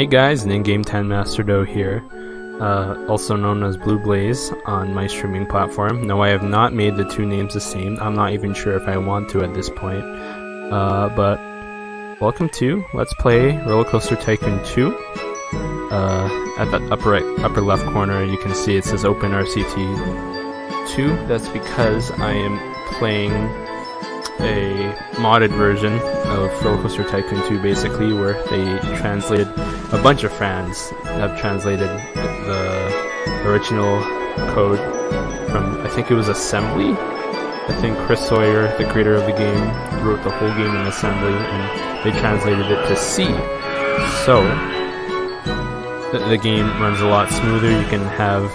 Hey guys, an in-game 10 Master Doe here, also known as Blue Blaze on my streaming platform. No, I have not made the two names the same. I'm not even sure if I want to at this point. But welcome to Let's Play Roller Coaster Tycoon 2. At the upper left corner you can see it says OpenRCT2. That's because I am playing a modded version of Roller Coaster Tycoon 2, basically, where they translated, a bunch of fans have translated the original code from, I think it was assembly. I think Chris Sawyer, the creator of the game, wrote the whole game in assembly and they translated it to C. So the game runs a lot smoother. You can have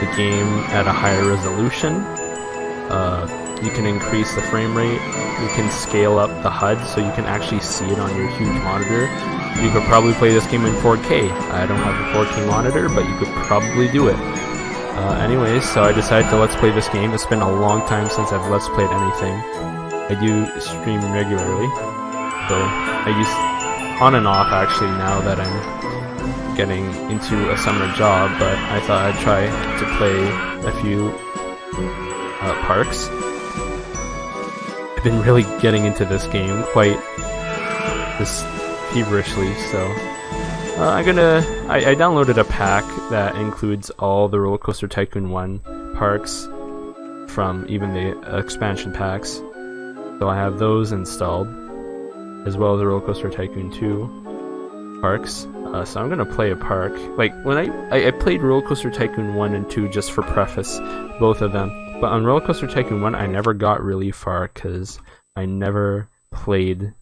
the game at a higher resolution. You can increase the frame rate, you can scale up the HUD so you can actually see it on your huge monitor. You could probably play this game in 4K. I don't have a 4K monitor, but you could probably do it. Anyways, so I decided to let's play this game. It's been a long time since I've let's played anything. I do stream regularly, so I use on and off actually now that I'm getting into a summer job, but I thought I'd try to play a few parks. I've been really getting into this game quite feverishly, so I downloaded a pack that includes all the Roller Coaster Tycoon 1 parks from even the expansion packs. So I have those installed, as well as the Roller Coaster Tycoon 2 parks. So I'm gonna play a park. Like when I played Roller Coaster Tycoon 1 and 2 just for preface, both of them. But on Roller Coaster Tycoon 1, I never got really far because I never played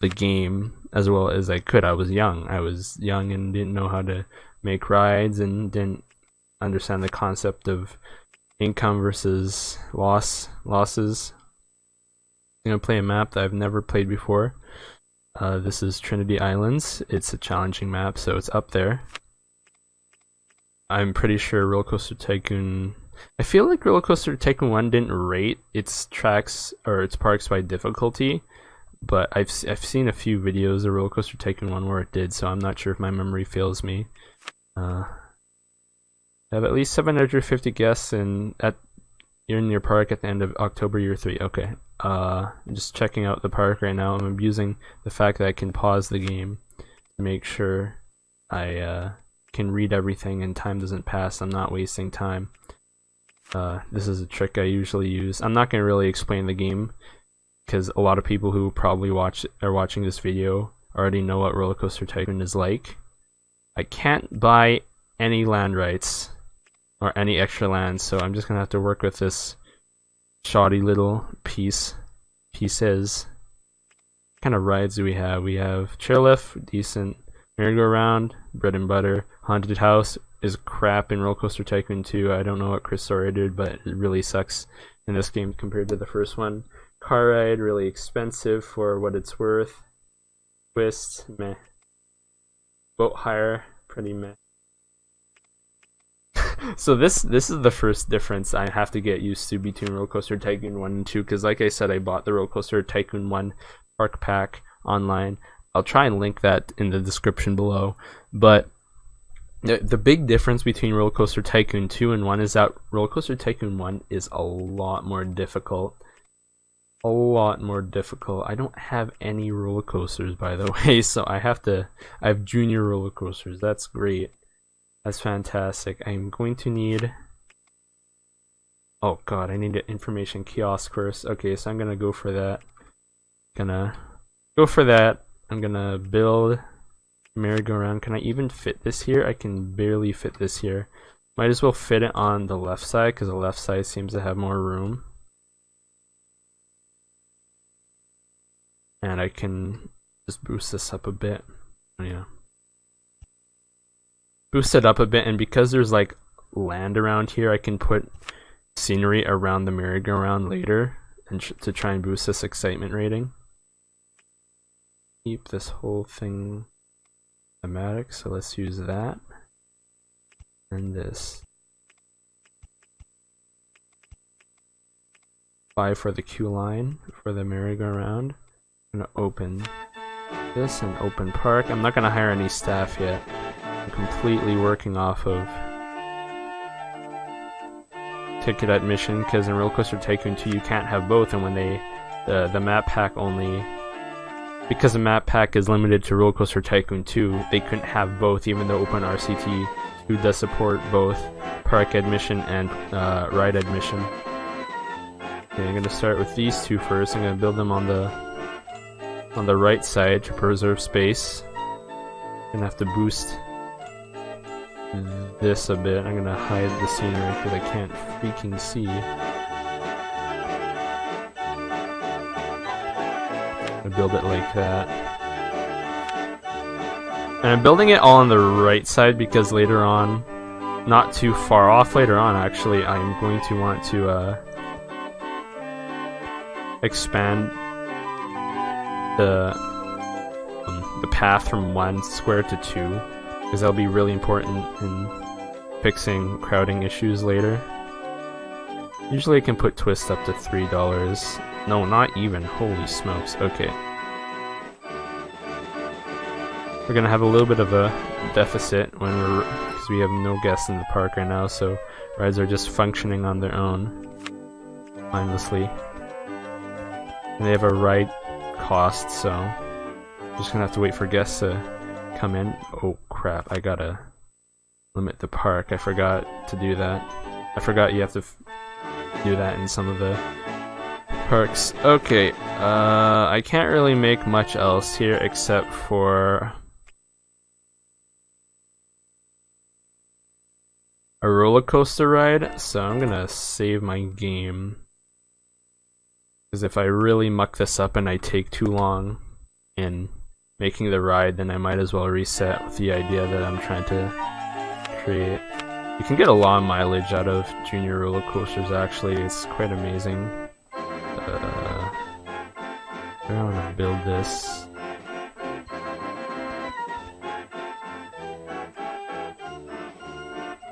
the game as well as I could. I was young and didn't know how to make rides and didn't understand the concept of income versus losses. I'm gonna play a map that I've never played before. This is Trinity Islands. It's a challenging map, so it's up there. I'm pretty sure Roller Coaster Tycoon... I feel like Roller Coaster Tycoon 1 didn't rate its tracks or its parks by difficulty, but I've seen a few videos of Roller Coaster Tycoon 1 where it did, so I'm not sure if my memory fails me. I have at least 750 guests in your park at the end of October year 3. Okay. I'm just checking out the park right now. I'm abusing the fact that I can pause the game to make sure I can read everything and time doesn't pass. I'm not wasting time. This is a trick I usually use. I'm not going to really explain the game because a lot of people who probably are watching this video already know what Roller Coaster Tycoon is like. I can't buy any land rights or any extra land, so I'm just going to have to work with this shoddy little pieces. What kind of rides do we have? We have chairlift, decent, merry-go-round, bread and butter, haunted house is crap in Roller Coaster Tycoon 2. I don't know what Chris Sawyer did, but it really sucks in this game compared to the first one. Car ride, really expensive for what it's worth. Twist, meh. Boat hire, pretty meh. So this is the first difference I have to get used to between Roller Coaster Tycoon 1 and 2, because like I said, I bought the Roller Coaster Tycoon 1 park pack online. I'll try and link that in the description below, but the big difference between Roller Coaster Tycoon 2 and 1 is that Roller Coaster Tycoon 1 is a lot more difficult. A lot more difficult. I don't have any roller coasters, by the way, so I have junior roller coasters. That's great. That's fantastic. I'm going to need... Oh god, I need an information kiosk first. Okay, so I'm gonna go for that. I'm gonna build merry-go-round. Can I even fit this here? I can barely fit this here. Might as well fit it on the left side because the left side seems to have more room. And I can just boost this up a bit. Yeah. Boost it up a bit, and because there's like land around here, I can put scenery around the merry-go-round later and to try and boost this excitement rating. Keep this whole thing thematic, so let's use that and this. 5 for the queue line for the merry-go-round. I'm gonna open this and open park. I'm not gonna hire any staff yet. I'm completely working off of ticket admission, because in Roller Coaster Tycoon 2 you can't have both, and when they the map pack only, because the map pack is limited to Roller Coaster Tycoon 2, they couldn't have both, even though OpenRCT2 does support both park admission and ride admission. Okay, I'm gonna start with these two first. I'm gonna build them on the right side to preserve space. Gonna have to boost this a bit. I'm gonna hide the scenery because I can't freaking see. I build it like that. And I'm building it all on the right side because later on, not too far off later on actually, I'm going to want to expand the path from 1 square to 2, because that'll be really important in fixing crowding issues later. Usually I can put twist up to $3. No, not even. Holy smokes. Okay. We're gonna have a little bit of a deficit because we have no guests in the park right now, so rides are just functioning on their own mindlessly. And they have a ride cost, so I'm just gonna have to wait for guests to come in. Oh crap, I gotta limit the park. I forgot to do that. I forgot you have to do that in some of the parks. Okay, I can't really make much else here except for a roller coaster ride, so I'm gonna save my game. Because if I really muck this up and I take too long in making the ride, then I might as well reset with the idea that I'm trying to create. You can get a lot of mileage out of junior roller coasters actually, it's quite amazing. I don't want to build this.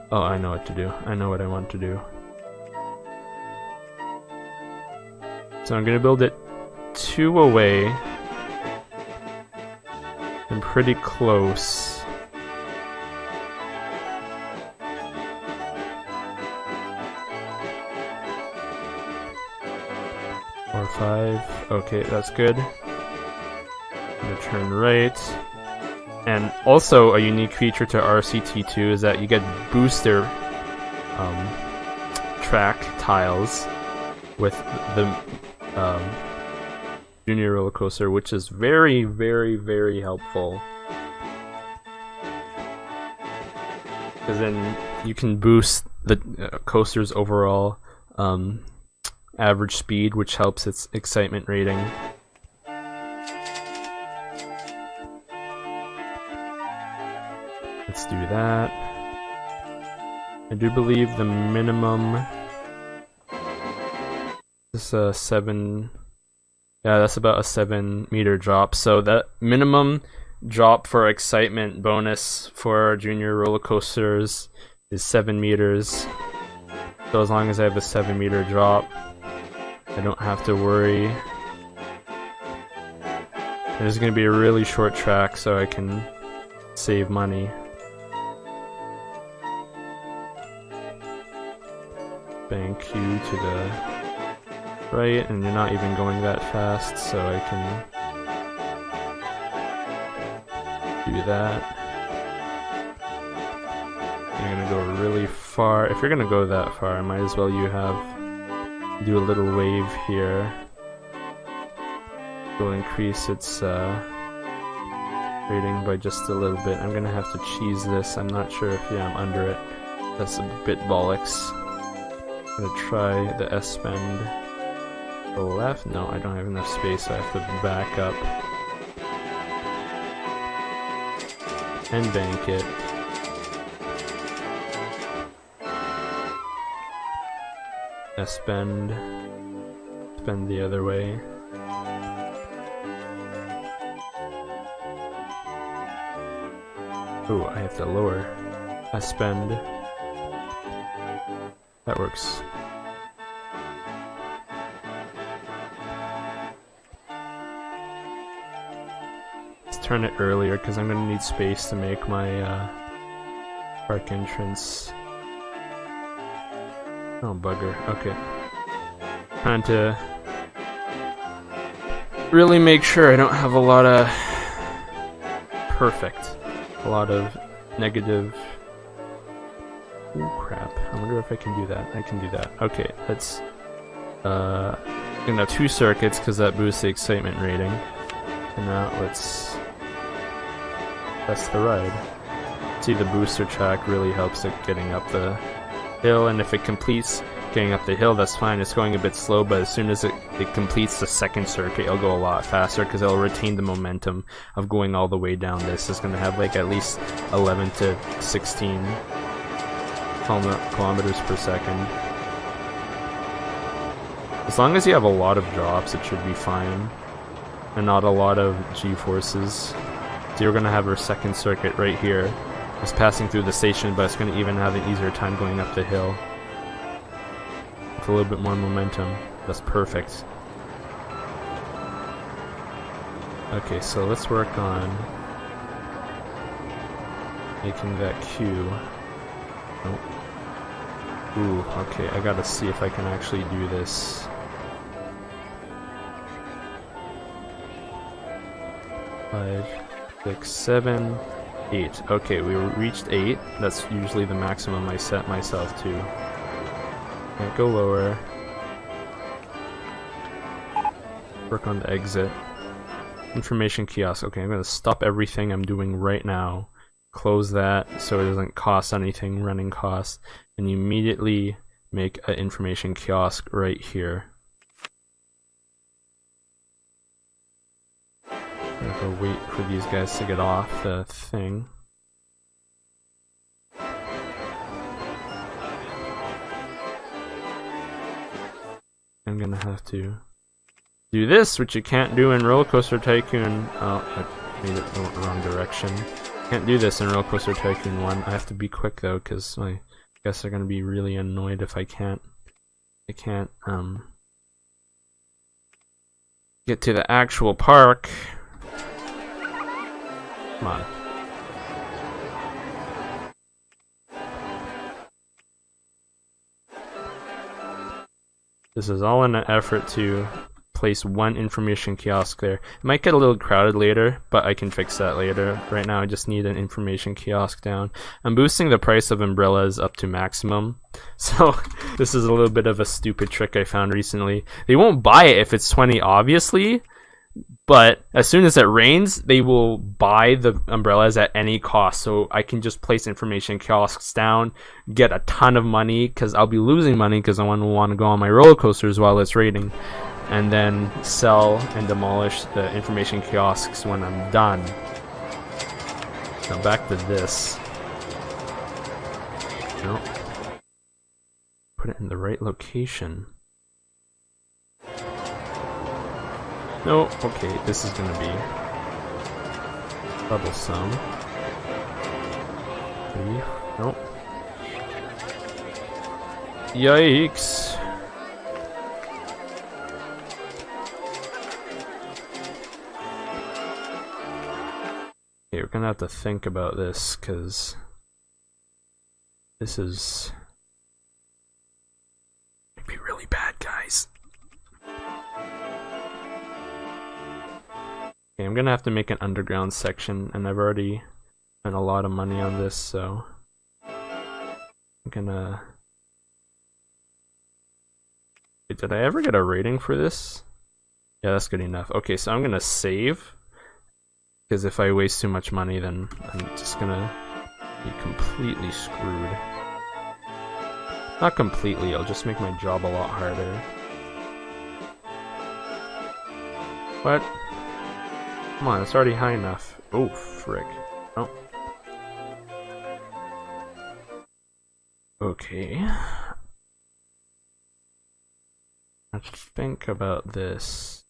Oh, I know what to do. I know what I want to do. So I'm gonna build it 2 away and pretty close. Or 5. Okay, that's good. I'm gonna turn right. And also a unique feature to RCT2 is that you get booster track tiles with the junior roller coaster, which is very, very, very helpful. Because then you can boost the coaster's overall average speed, which helps its excitement rating. Let's do that. I do believe the minimum is a 7. Yeah, that's about a 7-meter drop. So that minimum drop for excitement bonus for junior roller coasters is 7 meters. So as long as I have a 7-meter drop, I don't have to worry. This is going to be a really short track, so I can save money. Bank you to the right, and you're not even going that fast, so I can do that. You're gonna go really far. If you're gonna go that far, might as well do a little wave here. Will increase its rating by just a little bit. I'm gonna have to cheese this. I'm not sure if I'm under it. That's a bit bollocks. I'm gonna try the S bend to the left. No, I don't have enough space, so I have to back up and bank it. S bend the other way. Ooh, I have to lower. S bend. That works. turn it earlier because I'm gonna need space to make my park entrance. Oh bugger, okay. Trying to really make sure I don't have a lot of a lot of negative. Oh crap, I wonder if I can do that. I can do that. Okay, let's gonna have 2 circuits because that boosts the excitement rating. And now let's test the ride. See, the booster track really helps it getting up the hill, and if it completes getting up the hill, that's fine. It's going a bit slow, but as soon as it completes the second circuit, it'll go a lot faster because it'll retain the momentum of going all the way down this. It's going to have like at least 11 to 16 kilometers per second. As long as you have a lot of drops, it should be fine. And not a lot of G-forces. So you're going to have our second circuit right here. It's passing through the station, but it's going to even have an easier time going up the hill. With a little bit more momentum. That's perfect. Okay, so let's work on making that Q. Oh. Ooh, okay, I gotta see if I can actually do this. 5, 6, 7, 8. Okay, we reached 8. That's usually the maximum I set myself to. Can't go lower. Work on the exit. Information kiosk. Okay, I'm gonna stop everything I'm doing right now. Close that so it doesn't cost anything, running costs, and immediately make an information kiosk right here. I'm gonna go wait for these guys to get off the thing. I'm gonna have to do this, which you can't do in Roller Coaster Tycoon. Oh, I made it the wrong direction. Can't do this in Roller Coaster Tycoon 1. I have to be quick though, because I guess they're gonna be really annoyed if I can't get to the actual park. Come on. This is all in an effort to place one information kiosk there. It might get a little crowded later, but I can fix that later. Right now I just need an information kiosk down. I'm boosting the price of umbrellas up to maximum. So this is a little bit of a stupid trick I found recently. They won't buy it if it's 20 obviously, but as soon as it rains, they will buy the umbrellas at any cost. So I can just place information kiosks down, get a ton of money, because I'll be losing money because I want to go on my roller coasters while it's raining, and then sell and demolish the information kiosks when I'm done. Now back to this. Nope. Put it in the right location. No, okay, this is gonna be troublesome. 3, nope. Yikes. Okay, we're gonna have to think about this, because this is might be really bad, guys. Okay, I'm gonna have to make an underground section, and I've already spent a lot of money on this, so I'm gonna... Wait, did I ever get a rating for this? Yeah, that's good enough. Okay, so I'm gonna save, because if I waste too much money, then I'm just gonna be completely screwed. Not completely, I'll just make my job a lot harder. What? Come on, it's already high enough. Oh, frick. Oh. Okay. Let's think about this.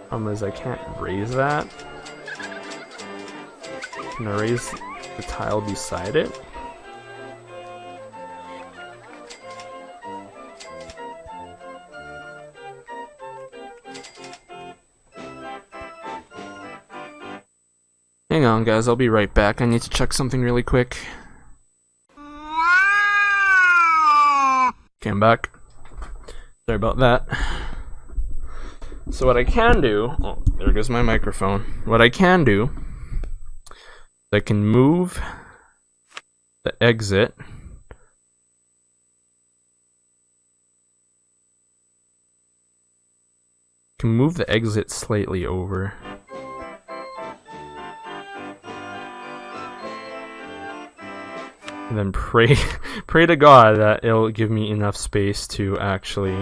Problem is I can't raise that. Can I raise the tile beside it? Hang on, guys, I'll be right back. I need to check something really quick. Okay, I'm back. Sorry about that. So what I can do... Oh, there goes my microphone. What I can do... I can move the exit. Can move the exit slightly over. And then pray to God that it'll give me enough space to actually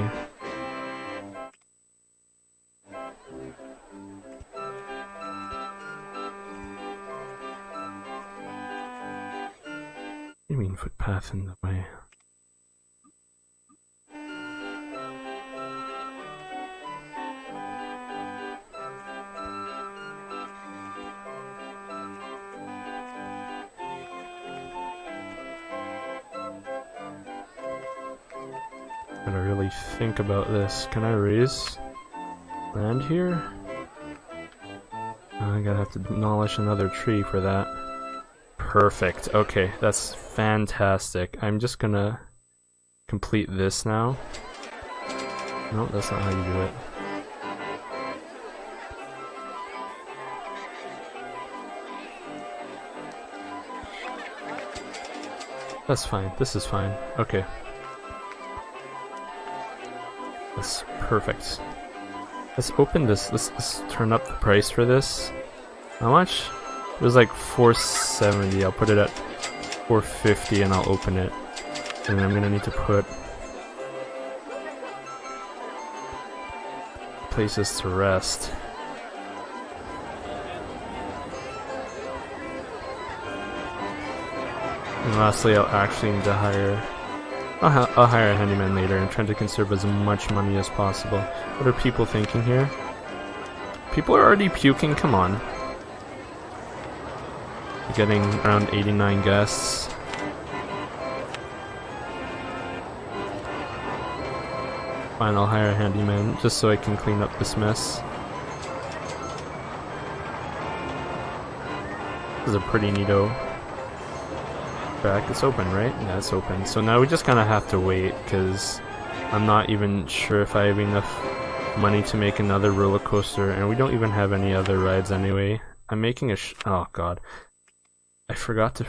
you mean footpath in the way? Gotta really think about this. Can I raise land here? I gotta have to demolish another tree for that. Perfect. Okay, that's fantastic. I'm just gonna complete this now. No, that's not how you do it. That's fine. This is fine. Okay. That's perfect. Let's open this. Let's turn up the price for this. How much? It was like $470. I'll put it at $450 and I'll open it. And I'm gonna need to put places to rest. And lastly, I'll actually need to hire... I'll hire a handyman later. I'm trying to conserve as much money as possible. What are people thinking here? People are already puking, come on. We're getting around 89 guests. Fine, I'll hire a handyman just so I can clean up this mess. This is a pretty neato track. It's open, right? Yeah, it's open. So now we just kind of have to wait because I'm not even sure if I have enough money to make another roller coaster, and we don't even have any other rides anyway. I'm making a oh god. I forgot to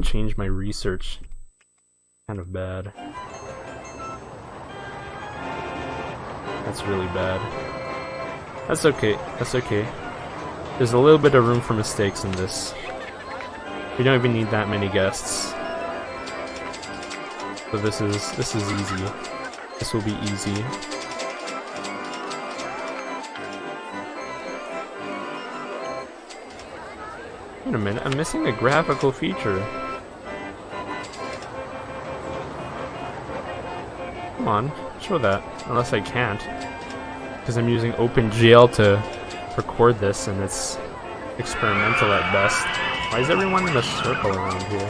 change my research. Kind of bad. That's really bad. That's okay. That's okay. There's a little bit of room for mistakes in this. We don't even need that many guests. So this is easy. This will be easy. Wait a minute, I'm missing a graphical feature. Come on, show that. Unless I can't. Because I'm using OpenGL to record this and it's experimental at best. Why is everyone in a circle around here?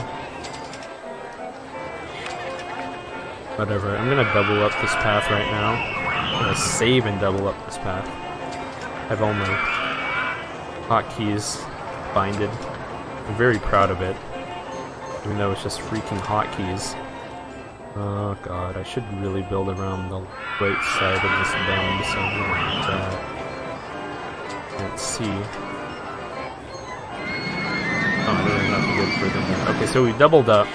Whatever, I'm gonna double up this path right now. I'm gonna save and double up this path. I have all my hotkeys binded. I'm very proud of it. Even though it's just freaking hotkeys. Oh god, I should really build around the right side of this bend, something like that. Let's see. Oh, really not good for them. Okay, so we doubled up,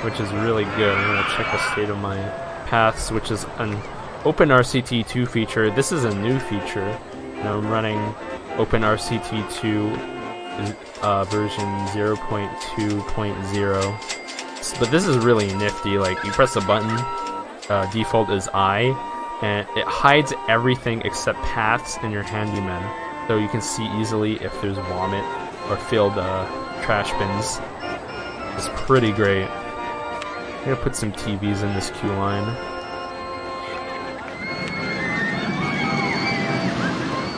which is really good. I'm gonna check the state of my paths, which is an OpenRCT2 feature. This is a new feature. Now I'm running OpenRCT2 version 0.2.0. But this is really nifty. Like, you press a button, default is I, and it hides everything except paths in your handyman. So you can see easily if there's vomit or filled trash bins. It's pretty great. I'm gonna put some TVs in this queue line.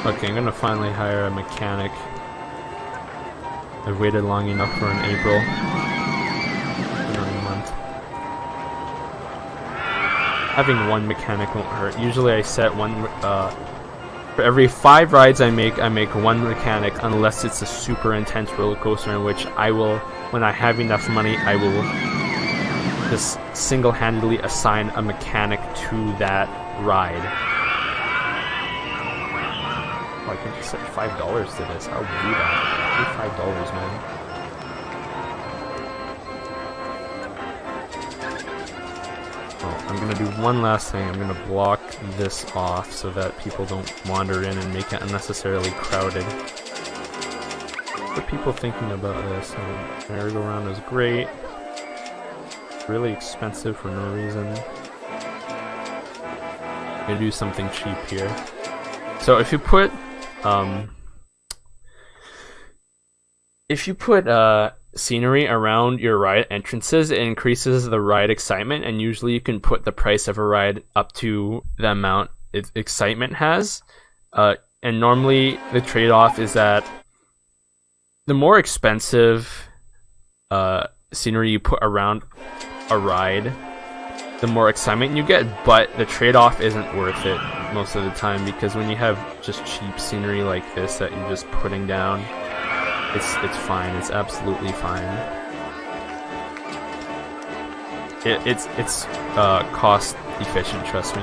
Okay, I'm gonna finally hire a mechanic. I've waited long enough for an April. Another month. Having one mechanic won't hurt. Usually I set one For every 5 rides I make 1 mechanic, unless it's a super intense roller coaster, in which I will, when I have enough money, I will just single-handedly assign a mechanic to that ride. Oh, I can just set $5 to this. I'll do that. Do $5, man. Oh, I'm gonna do one last thing. I'm gonna block this off so that people don't wander in and make it unnecessarily crowded. What are people thinking about this? Oh, merry-go-round is great. Really expensive for no reason. I'm gonna do something cheap here. So if you put scenery around your ride entrances, it increases the ride excitement, and usually you can put the price of a ride up to the amount its excitement has. And normally the trade-off is that the more expensive scenery you put around a ride, the more excitement you get, but the trade-off isn't worth it most of the time, because when you have just cheap scenery like this that you're just putting down, it's fine. It's absolutely fine. It's cost efficient, trust me.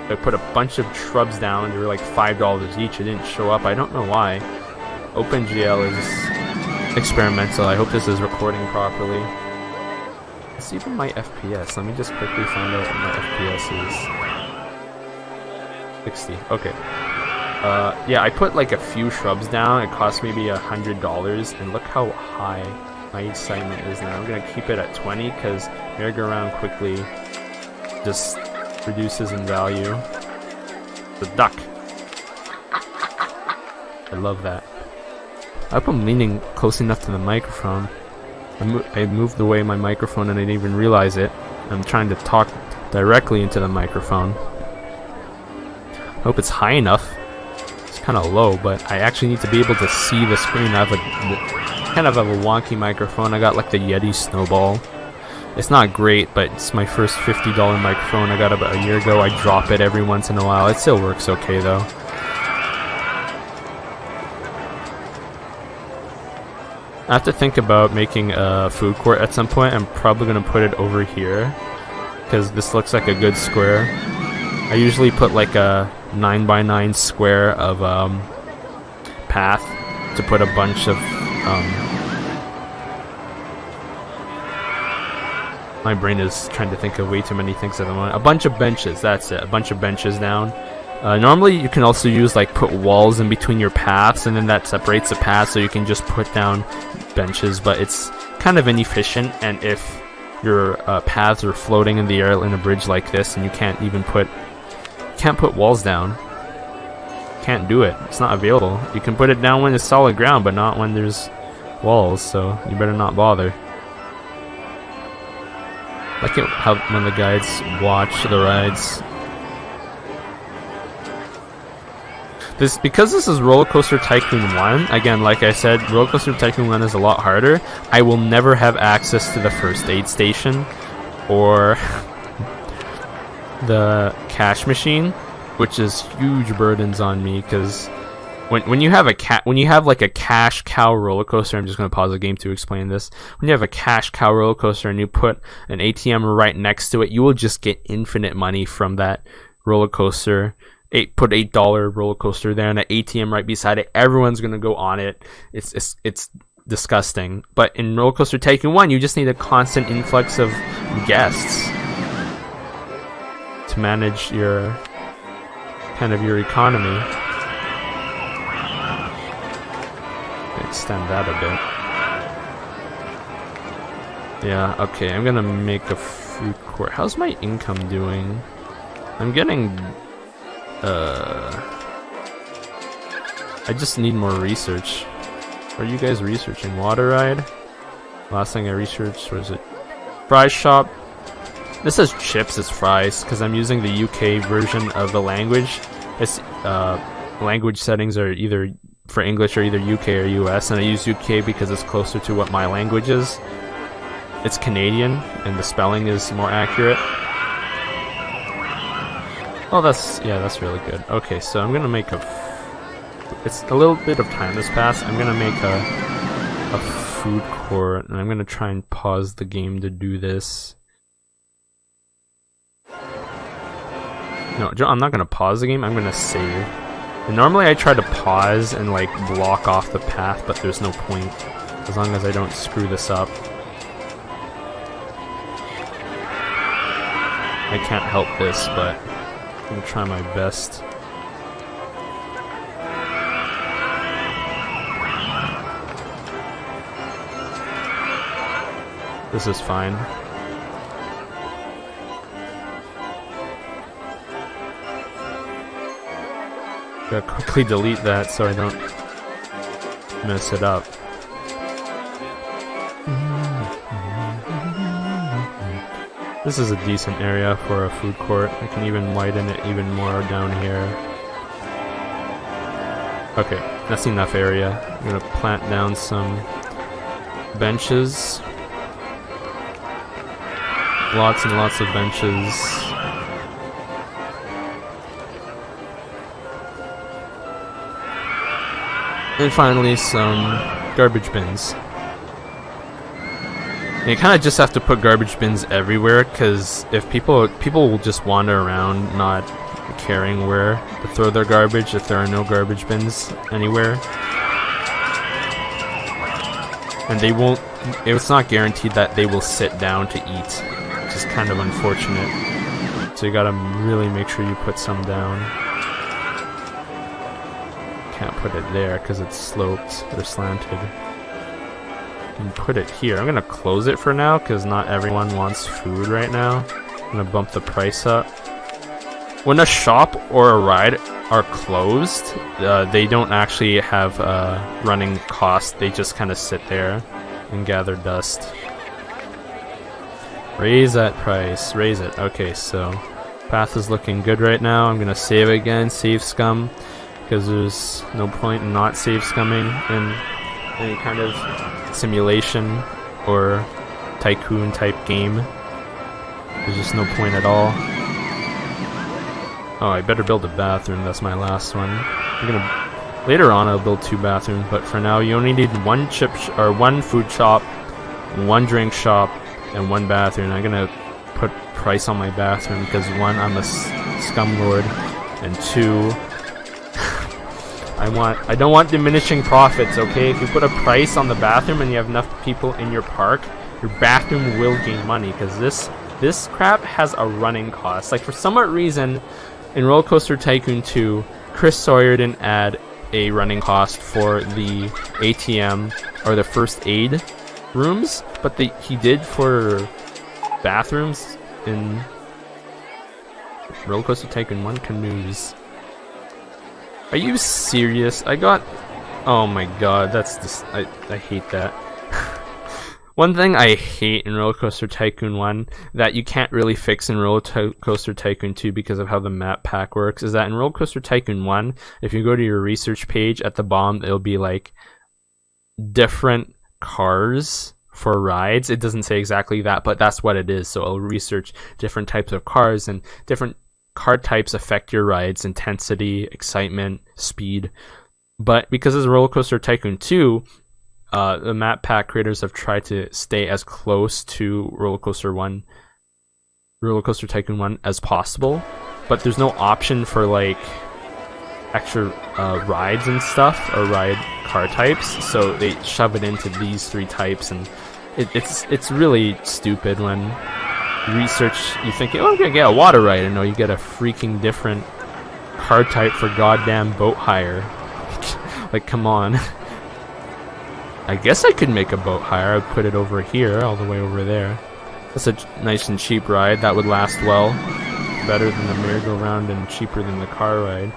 I put a bunch of shrubs down. They were like $5 each. It didn't show up. I don't know why. OpenGL is experimental. I hope this is recording properly. It's even my FPS. Let me just quickly find out what my FPS is. 60. Okay. Yeah, I put like a few shrubs down. It cost maybe $100, and look how high my excitement is now. I'm gonna keep it at 20 because merry-go-round quickly just reduces in value. The duck. I love that. I hope I'm leaning close enough to the microphone. I moved away my microphone and I didn't even realize it. I'm trying to talk directly into the microphone. I hope it's high enough. It's kind of low, but I actually need to be able to see the screen. I have kind of have a wonky microphone. I got like the Yeti Snowball. It's not great, but it's my first $50 microphone I got about a year ago. I drop it every once in a while. It still works okay though. I have to think about making a food court at some point. I'm probably going to put it over here because this looks like a good square. I usually put like a 9x9 square of path to put a bunch of my brain is trying to think of way too many things at the moment. A bunch of benches, that's it. A bunch of benches down. Normally you can also use like put walls in between your paths, and then that separates the path so you can just put down benches, but it's kind of inefficient, and if your paths are floating in the air in a bridge like this and you can't even put walls down, can't do it. It's not available. You can put it down when it's solid ground, but not when there's walls, so you better not bother. Like it how when the guides watch the rides. Because this is Roller Coaster Tycoon 1, again, like I said, Roller Coaster Tycoon 1 is a lot harder. I will never have access to the first aid station or the cash machine, which is huge burdens on me, because when you have like a cash cow roller coaster, I'm just going to pause the game to explain this. When you have a cash cow roller coaster and you put an ATM right next to it, you will just get infinite money from that roller coaster. Put $8 roller coaster there and an ATM right beside it. Everyone's gonna go on it. It's disgusting. But in Roller Coaster Tycoon 1, you just need a constant influx of guests to manage your your economy. Extend that a bit. Yeah. Okay. I'm gonna make a food court. How's my income doing? I'm getting. I just need more research. What are you guys researching? Water ride? Last thing I researched was a fry shop. This says chips is fries because I'm using the UK version of the language. It's language settings are either for English or either UK or US, and I use UK because it's closer to what my language is. It's Canadian and the spelling is more accurate. Oh, that's really good. Okay, so I'm gonna make it's a little bit of time has passed. I'm gonna make a food court, and I'm gonna try and pause the game to do this. No, I'm not gonna pause the game. I'm gonna save. And normally I try to pause and like block off the path, but there's no point as long as I don't screw this up. I can't help this, but I'm gonna try my best. This is fine. Gotta quickly delete that so I don't mess it up. This is a decent area for a food court. I can even widen it even more down here. Okay, that's enough area. I'm gonna plant down some benches. Lots and lots of benches. And finally some garbage bins. And you kind of just have to put garbage bins everywhere, because if people will just wander around not caring where to throw their garbage if there are no garbage bins anywhere. And they won't, it's not guaranteed that they will sit down to eat, which is kind of unfortunate. So you gotta really make sure you put some down. Can't put it there because it's sloped or slanted. And put it here. I'm gonna close it for now because not everyone wants food right now. I'm gonna bump the price up. When a shop or a ride are closed, they don't actually have running cost. They just kind of sit there and gather dust. Raise that price. Raise it. Okay, so path is looking good right now. I'm gonna save again. Save scum, because there's no point in not save scumming in any kind of simulation or tycoon type game. There's just no point at all. Oh, I better build a bathroom. That's my last one. Later on I'll build 2 bathrooms, but for now you only need one food shop, 1 drink shop, and 1 bathroom. I'm gonna put price on my bathroom because 1, I'm a scum lord, and 2, I don't want diminishing profits, okay? If you put a price on the bathroom and you have enough people in your park, your bathroom will gain money, because this crap has a running cost. Like, for some odd reason, in Roller Coaster Tycoon 2, Chris Sawyer didn't add a running cost for the ATM or the first aid rooms, but he did for bathrooms in Roller Coaster Tycoon 1 canoes. Are you serious? Oh my god, that's just, I hate that. One thing I hate in Roller Coaster Tycoon 1 that you can't really fix in Roller Coaster Tycoon 2 because of how the map pack works is that in Roller Coaster Tycoon 1, if you go to your research page at the bottom, it'll be like different cars for rides. It doesn't say exactly that, but that's what it is. So it'll research different types of cars, and different car types affect your ride's intensity, excitement, speed. But because it's Roller Coaster Tycoon 2, the map pack creators have tried to stay as close to Roller Coaster Tycoon 1 as possible, but there's no option for like extra rides and stuff, or ride car types, so they shove it into these 3 types, and it's really stupid when you research, you think, oh, I'm gonna get a water ride, and no, you get a freaking different car type for goddamn boat hire. Like, come on. I guess I could make a boat hire. I'd put it over here, all the way over there. That's a nice and cheap ride. That would last well. Better than the merry-go-round and cheaper than the car ride.